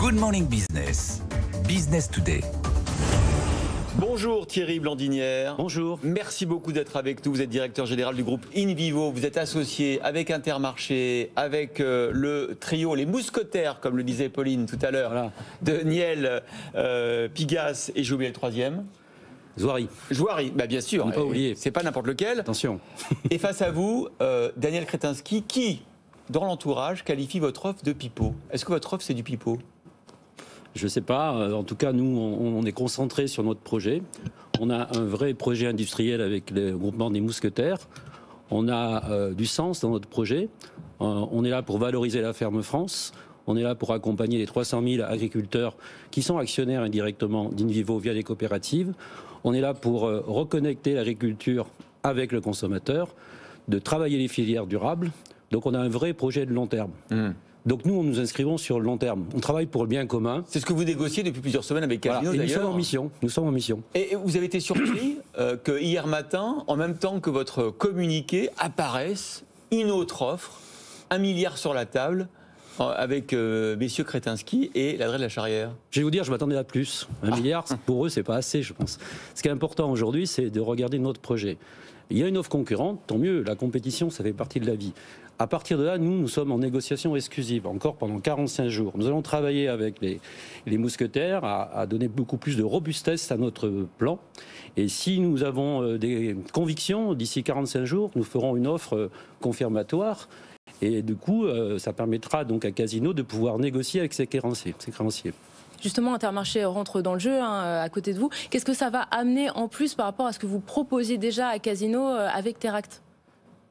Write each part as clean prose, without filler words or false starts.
Good Morning Business, Business Today. Bonjour Thierry Blandinière. Bonjour. Merci beaucoup d'être avec nous. Vous êtes directeur général du groupe InVivo. Vous êtes associé avec Intermarché, avec le trio, les mousquetaires, comme le disait Pauline tout à l'heure, voilà, de Niel, Pigas et j'ai oublié le troisième. Zouari. Zouari, bah bien sûr. Pas oublier. C'est pas n'importe lequel. Attention. Et face à vous, Daniel Kretinsky, qui, dans l'entourage, qualifie votre offre de pipeau. Est-ce que votre offre, c'est du pipeau ? Je ne sais pas. En tout cas, nous, on est concentré sur notre projet. On a un vrai projet industriel avec le groupement des mousquetaires. On a du sens dans notre projet. On est là pour valoriser la ferme France. On est là pour accompagner les 300 000 agriculteurs qui sont actionnaires indirectement d'InVivo via les coopératives. On est là pour reconnecter l'agriculture avec le consommateur, de travailler les filières durables. Donc on a un vrai projet de long terme. Donc nous, nous inscrivons sur le long terme. On travaille pour le bien commun. C'est ce que vous négociez depuis plusieurs semaines avec Casino, voilà. Et d'ailleurs. Nous sommes en mission. Et vous avez été surpris que hier matin, en même temps que votre communiqué, apparaisse une autre offre, 1 milliard sur la table, avec messieurs Kretinsky et Ladré de la Charrière. Je vais vous dire, je m'attendais à plus. 1 milliard, pour eux, c'est pas assez, je pense. Ce qui est important aujourd'hui, c'est de regarder notre projet. Il y a une offre concurrente, tant mieux, la compétition, ça fait partie de la vie. À partir de là, nous sommes en négociation exclusive, encore pendant 45 jours. Nous allons travailler avec les mousquetaires à donner beaucoup plus de robustesse à notre plan. Et si nous avons des convictions, d'ici 45 jours, nous ferons une offre confirmatoire. Et du coup, ça permettra donc à Casino de pouvoir négocier avec ses créanciers. Justement, Intermarché rentre dans le jeu à côté de vous. Qu'est-ce que ça va amener en plus par rapport à ce que vous proposiez déjà à Casino avec Teract ?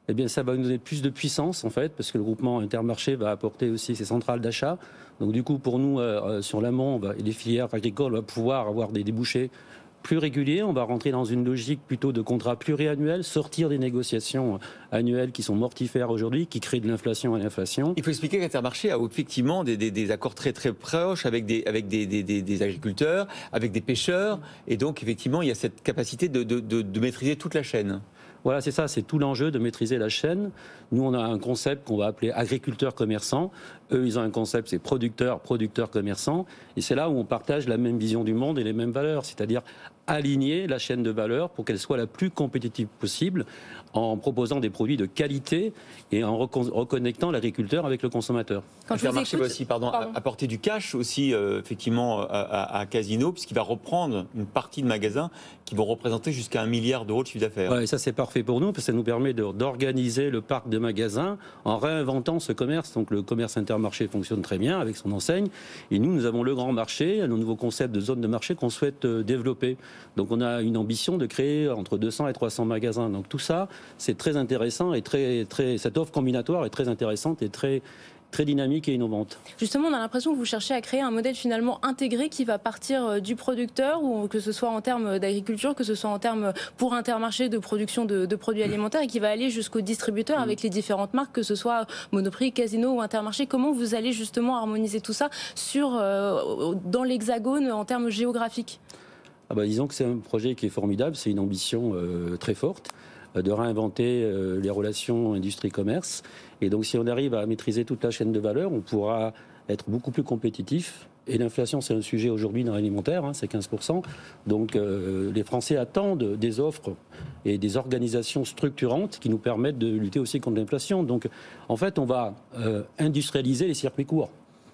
Eh bien, ça va nous donner plus de puissance, en fait, parce que le groupement Intermarché va apporter aussi ses centrales d'achat. Donc, du coup, pour nous, sur l'amont, les filières agricoles vont pouvoir avoir des débouchés plus réguliers. On va rentrer dans une logique plutôt de contrat pluriannuel, sortir des négociations annuelles qui sont mortifères aujourd'hui, qui créent de l'inflation à l'inflation. Il faut expliquer qu'Intermarché a effectivement des accords très très proches avec des agriculteurs, avec des pêcheurs, et donc effectivement il y a cette capacité de maîtriser toute la chaîne. Voilà, c'est ça, c'est tout l'enjeu de maîtriser la chaîne. Nous, on a un concept qu'on va appeler agriculteur-commerçant. Eux, ils ont un concept, c'est producteur-commerçant. Et c'est là où on partage la même vision du monde et les mêmes valeurs, c'est-à-dire aligner la chaîne de valeur pour qu'elle soit la plus compétitive possible en proposant des produits de qualité et en reconnectant l'agriculteur avec le consommateur. Intermarché va aussi apporter du cash aussi effectivement à Casino, puisqu'il va reprendre une partie de magasins qui vont représenter jusqu'à 1 milliard d'euros de chiffre d'affaires. Ouais, et ça c'est parfait pour nous, parce que ça nous permet d'organiser le parc de magasins en réinventant ce commerce. Donc le commerce Intermarché fonctionne très bien avec son enseigne. Et nous avons le grand marché, un nouveau concept de zone de marché qu'on souhaite développer. Donc on a une ambition de créer entre 200 et 300 magasins. Donc tout ça, c'est très intéressant et cette offre combinatoire est très intéressante et très dynamique et innovante. Justement, on a l'impression que vous cherchez à créer un modèle finalement intégré qui va partir du producteur, ou que ce soit en termes d'agriculture, que ce soit en termes pour Intermarché de production de produits alimentaires, et qui va aller jusqu'au distributeur avec les différentes marques, que ce soit Monoprix, Casino ou Intermarché. Comment vous allez justement harmoniser tout ça dans l'Hexagone en termes géographiques ? Disons que c'est un projet qui est formidable, c'est une ambition très forte de réinventer les relations industrie-commerce. Et donc si on arrive à maîtriser toute la chaîne de valeur, on pourra être beaucoup plus compétitif. Et l'inflation, c'est un sujet aujourd'hui dans l'alimentaire, c'est 15%. Donc les Français attendent des offres et des organisations structurantes qui nous permettent de lutter aussi contre l'inflation. Donc en fait, on va industrialiser les circuits courts.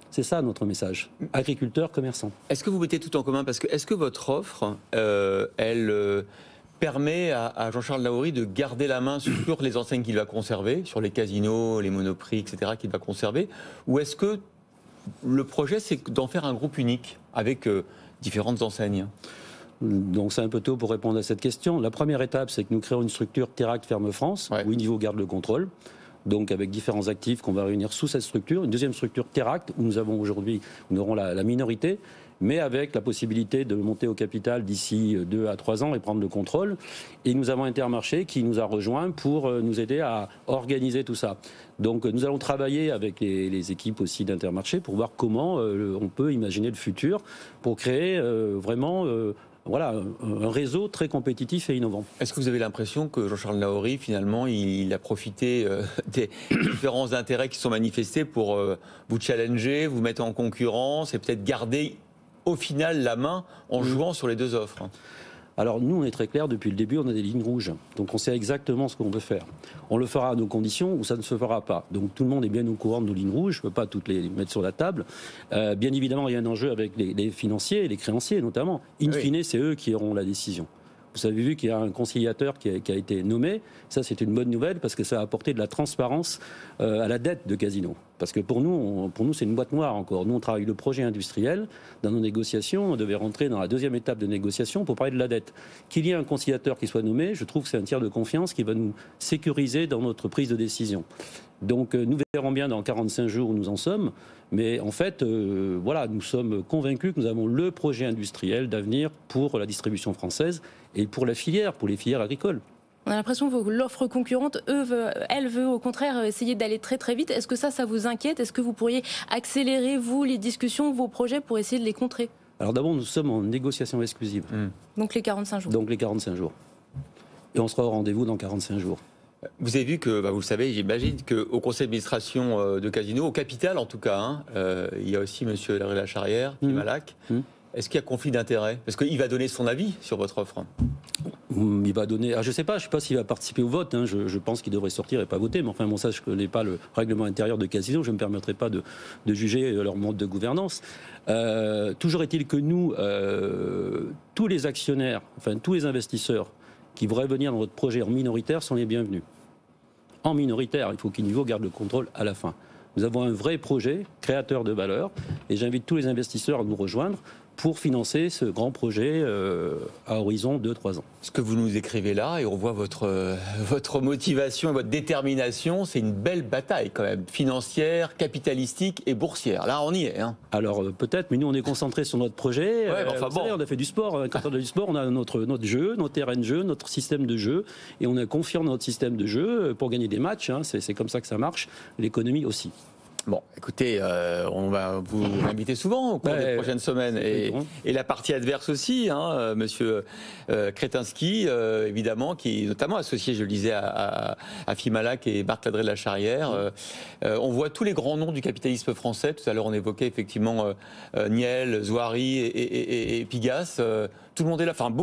C'est ça notre message, agriculteurs, commerçants. Est-ce que vous mettez tout en commun ? Parce que est-ce que votre offre, elle permet à Jean-Charles Lahorie de garder la main sur les enseignes qu'il va conserver, sur les casinos, les monoprix, etc., qu'il va conserver ? Ou est-ce que le projet, c'est d'en faire un groupe unique avec différentes enseignes ? Donc c'est un peu tôt pour répondre à cette question. La première étape, c'est que nous créons une structure Teract Ferme France, où InVivo garde le contrôle. Donc avec différents actifs qu'on va réunir sous cette structure. Une deuxième structure Teract, où nous aurons la minorité, mais avec la possibilité de monter au capital d'ici 2 à 3 ans et prendre le contrôle. Et nous avons Intermarché qui nous a rejoints pour nous aider à organiser tout ça. Donc nous allons travailler avec les équipes aussi d'Intermarché pour voir comment on peut imaginer le futur pour créer vraiment voilà, un réseau très compétitif et innovant. Est-ce que vous avez l'impression que Jean-Charles Naouri, finalement, il a profité des différents intérêts qui sont manifestés pour vous challenger, vous mettre en concurrence et peut-être garder au final la main en jouant sur les deux offres? Alors nous, on est très clair, depuis le début, on a des lignes rouges. Donc on sait exactement ce qu'on veut faire. On le fera à nos conditions ou ça ne se fera pas. Donc tout le monde est bien au courant de nos lignes rouges, je ne peux pas toutes les mettre sur la table. Bien évidemment, il y a un enjeu avec les financiers, les créanciers notamment. In fine, c'est eux qui auront la décision. Vous avez vu qu'il y a un conciliateur qui a été nommé. Ça, c'est une bonne nouvelle parce que ça a apporté de la transparence à la dette de Casino. Parce que pour nous, c'est une boîte noire encore. Nous, on travaille le projet industriel. Dans nos négociations, on devait rentrer dans la deuxième étape de négociation pour parler de la dette. Qu'il y ait un conciliateur qui soit nommé, je trouve que c'est un tiers de confiance qui va nous sécuriser dans notre prise de décision. Donc nous verrons bien dans 45 jours où nous en sommes. Mais en fait, voilà, nous sommes convaincus que nous avons le projet industriel d'avenir pour la distribution française et pour la filière, pour les filières agricoles. On a l'impression que l'offre concurrente, elle veut au contraire essayer d'aller très très vite. Est-ce que ça vous inquiète? Est-ce que vous pourriez accélérer, vous, les discussions, vos projets pour essayer de les contrer? Alors d'abord, nous sommes en négociation exclusive. Donc les 45 jours. Donc les 45 jours. Et on sera au rendez-vous dans 45 jours. Vous avez vu que, vous le savez, j'imagine qu'au conseil d'administration de Casino, au capital en tout cas, il y a aussi M. Lacharrière, Fimalac. Est-ce qu'il y a conflit d'intérêts? Parce qu'il va donner son avis sur votre offre. Il va donner. Je ne sais pas s'il va participer au vote. Je pense qu'il devrait sortir et pas voter. Mais enfin, bon, ça, je ne connais pas le règlement intérieur de Casino. Je ne me permettrai pas de juger leur mode de gouvernance. Toujours est-il que nous, tous les actionnaires, enfin tous les investisseurs qui voudraient venir dans notre projet en minoritaire sont les bienvenus. En minoritaire, il faut qu'Inivo garde le contrôle à la fin. Nous avons un vrai projet créateur de valeur et j'invite tous les investisseurs à nous rejoindre pour financer ce grand projet à horizon 2-3 ans. Ce que vous nous écrivez là, et on voit votre motivation et votre détermination, c'est une belle bataille quand même, financière, capitalistique et boursière. Là, on y est. Alors peut-être, mais nous on est concentrés sur notre projet. Vous savez, on a fait du sport. Quand on a du sport, on a notre jeu, nos terrains de jeu, notre système de jeu, et on confirme notre système de jeu pour gagner des matchs. C'est comme ça que ça marche. L'économie aussi. Bon, écoutez, on va vous inviter souvent au cours des prochaines semaines. Et la partie adverse aussi, monsieur Kretinsky, évidemment, qui est notamment associé, je le disais, à Fimalac et Marc Ladré de Lacharrière. On voit tous les grands noms du capitalisme français. Tout à l'heure, on évoquait effectivement Niel, Zouari et Pigasse. Tout le monde est là. Enfin,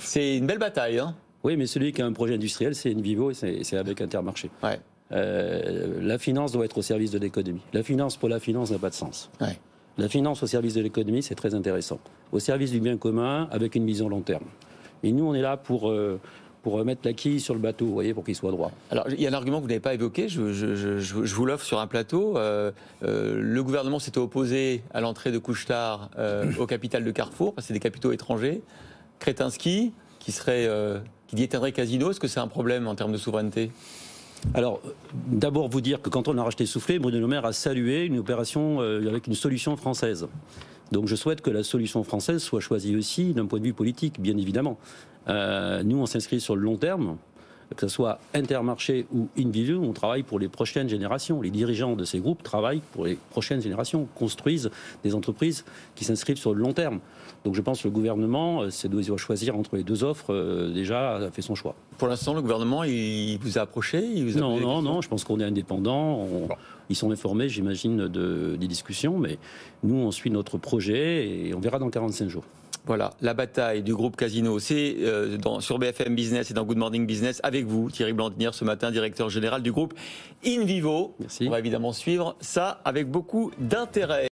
c'est une belle bataille. Oui, mais celui qui a un projet industriel, c'est Invivo et c'est avec Intermarché. Ouais. La finance doit être au service de l'économie. La finance pour la finance n'a pas de sens. Ouais. La finance au service de l'économie, c'est très intéressant. Au service du bien commun, avec une vision long terme. Et nous, on est là pour mettre la quille sur le bateau, vous voyez, pour qu'il soit droit. Alors, il y a un argument que vous n'avez pas évoqué, je vous l'offre sur un plateau. Le gouvernement s'était opposé à l'entrée de Couche-Tard au capital de Carrefour, parce que c'est des capitaux étrangers. Kretinsky, qui détiendrait Casino, est-ce que c'est un problème en termes de souveraineté ? Alors, d'abord vous dire que quand on a racheté Soufflet, Bruno Le Maire a salué une opération avec une solution française. Donc je souhaite que la solution française soit choisie aussi d'un point de vue politique, bien évidemment. Nous, on s'inscrit sur le long terme, que ce soit Intermarché ou Invivo, on travaille pour les prochaines générations. Les dirigeants de ces groupes travaillent pour les prochaines générations, construisent des entreprises qui s'inscrivent sur le long terme. Donc je pense que le gouvernement, doit choisir entre les deux offres, déjà a fait son choix. Pour l'instant, le gouvernement, il vous a approché ? Non, je pense qu'on est indépendant. Ils sont informés, j'imagine, des discussions, mais nous, on suit notre projet et on verra dans 45 jours. Voilà, la bataille du groupe Casino, c'est sur BFM Business et dans Good Morning Business avec vous, Thierry Blandinière, ce matin, directeur général du groupe Invivo. Merci. On va évidemment suivre ça avec beaucoup d'intérêt.